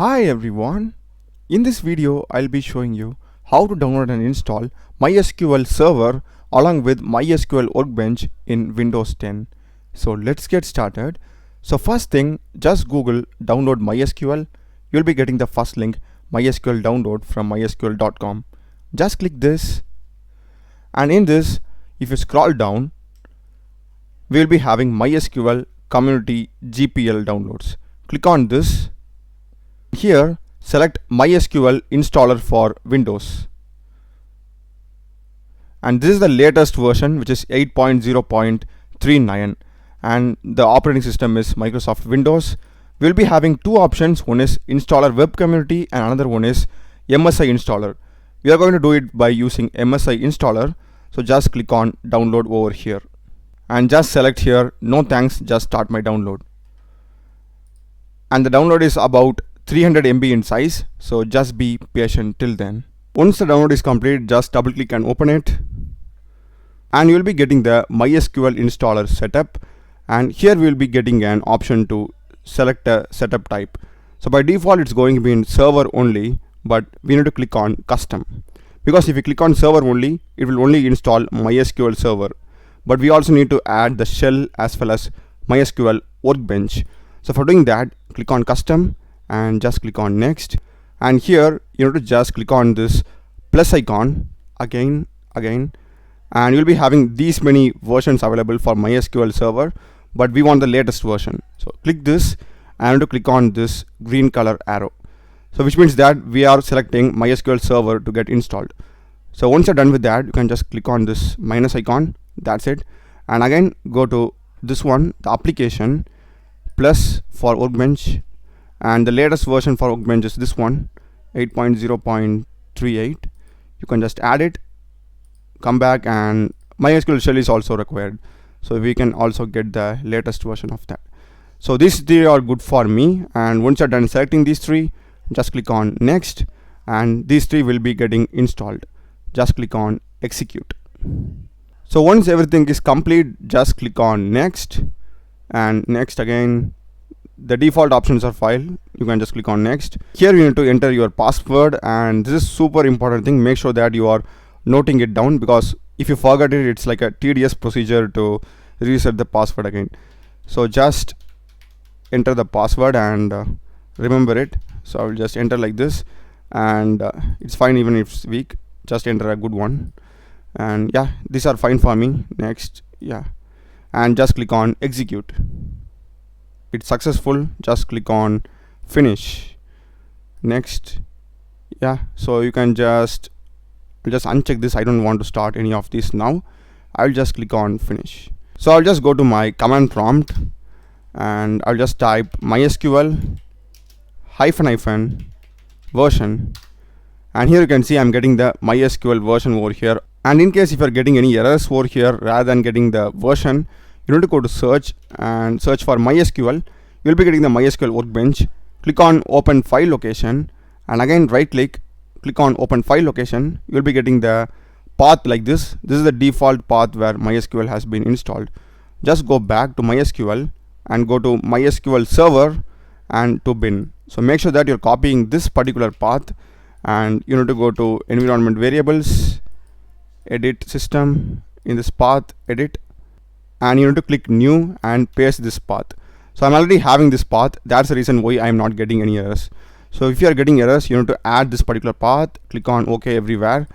Hi everyone, in this video I'll be showing you how to download and install MySQL Server along with MySQL Workbench in Windows 10. So let's get started. So first thing, just Google download MySQL. You'll be getting the first link, MySQL download from mysql.com. Just click this, and in this, if you scroll down, we'll be having MySQL Community GPL downloads. Click on this. Here, select MySQL installer for Windows. And this is the latest version, which is 8.0.39, and the operating system is Microsoft Windows. We'll be having two options. One is installer web community and another one is MSI installer. We are going to do it by using MSI installer. So just click on download over here and just select here, no thanks, just start my download. And the download is about 300 MB in size, so just be patient till then. Once the download is complete, just double click and open it, and you will be getting the MySQL installer setup. And here we will be getting an option to select a setup type. So by default it's going to be in server only, but we need to click on custom, because if you click on server only, it will only install MySQL server, but we also need to add the shell as well as MySQL Workbench. So for doing that, click on custom and just click on next, and here you need to just click on this plus icon again, and you'll be having these many versions available for MySQL server, but we want the latest version. So click this and to click on this green color arrow, so which means that we are selecting MySQL server to get installed. So once you're done with that, you can just click on this minus icon, that's it, and again go to this one, the application plus for Workbench, and the latest version for Workbench is this one, 8.0.38. you can just add it, come back, and MySQL shell is also required, so we can also get the latest version of that. So these three are good for me, and once you're done selecting these three, just click on next, and these three will be getting installed. Just click on execute. So once everything is complete, just click on next and next again. The default options are file, you can just click on next. Here you need to enter your password, and this is super important thing. Make sure that you are noting it down, because if you forget it, it's like a tedious procedure to reset the password again. So just enter the password and remember it. So I will just enter like this, and it's fine even if it's weak, just enter a good one. And yeah, these are fine for me. Next, yeah, and just click on execute. It's successful, just click on finish. Next, yeah, so you can just uncheck this. I don't want to start any of this now. I'll just click on finish. So I'll just go to my command prompt and I'll just type MySQL -- version, and here you can see I'm getting the MySQL version over here. And in case if you're getting any errors over here, rather than getting the version, you need to go to search and search for MySQL. You'll be getting the MySQL Workbench. Click on open file location, and again right click, click on open file location. You'll be getting the path like this. This is the default path where MySQL has been installed. Just go back to MySQL and go to MySQL server and to bin. So make sure that you're copying this particular path, and you need to go to environment variables, edit system, in this path edit, and you need to click new and paste this path. So I'm already having this path, that's the reason why I'm not getting any errors. So if you are getting errors, you need to add this particular path, click on OK everywhere,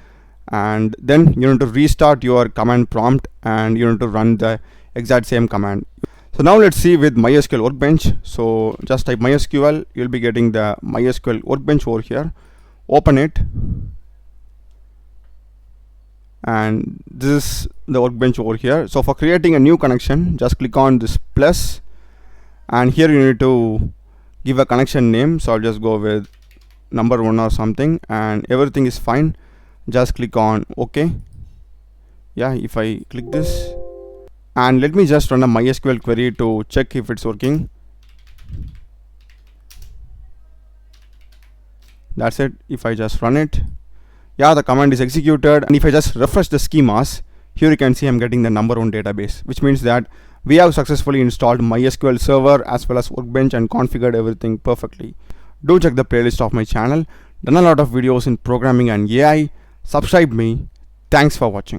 and then you need to restart your command prompt and you need to run the exact same command. So now let's see with MySQL Workbench. So just type MySQL, you'll be getting the MySQL Workbench over here. Open it, and this is the Workbench over here. So for creating a new connection, just click on this plus, and here you need to give a connection name. So I'll just go with number 1 or something, and everything is fine. Just click on OK. Yeah, if I click this, and let me just run a MySQL query to check if it's working. That's it. If I just run it, yeah, the command is executed. And if I just refresh the schemas, here you can see I'm getting the number 1 database, which means that we have successfully installed MySQL server as well as Workbench and configured everything perfectly. Do check the playlist of my channel. Done a lot of videos in programming and AI. Subscribe me. Thanks for watching.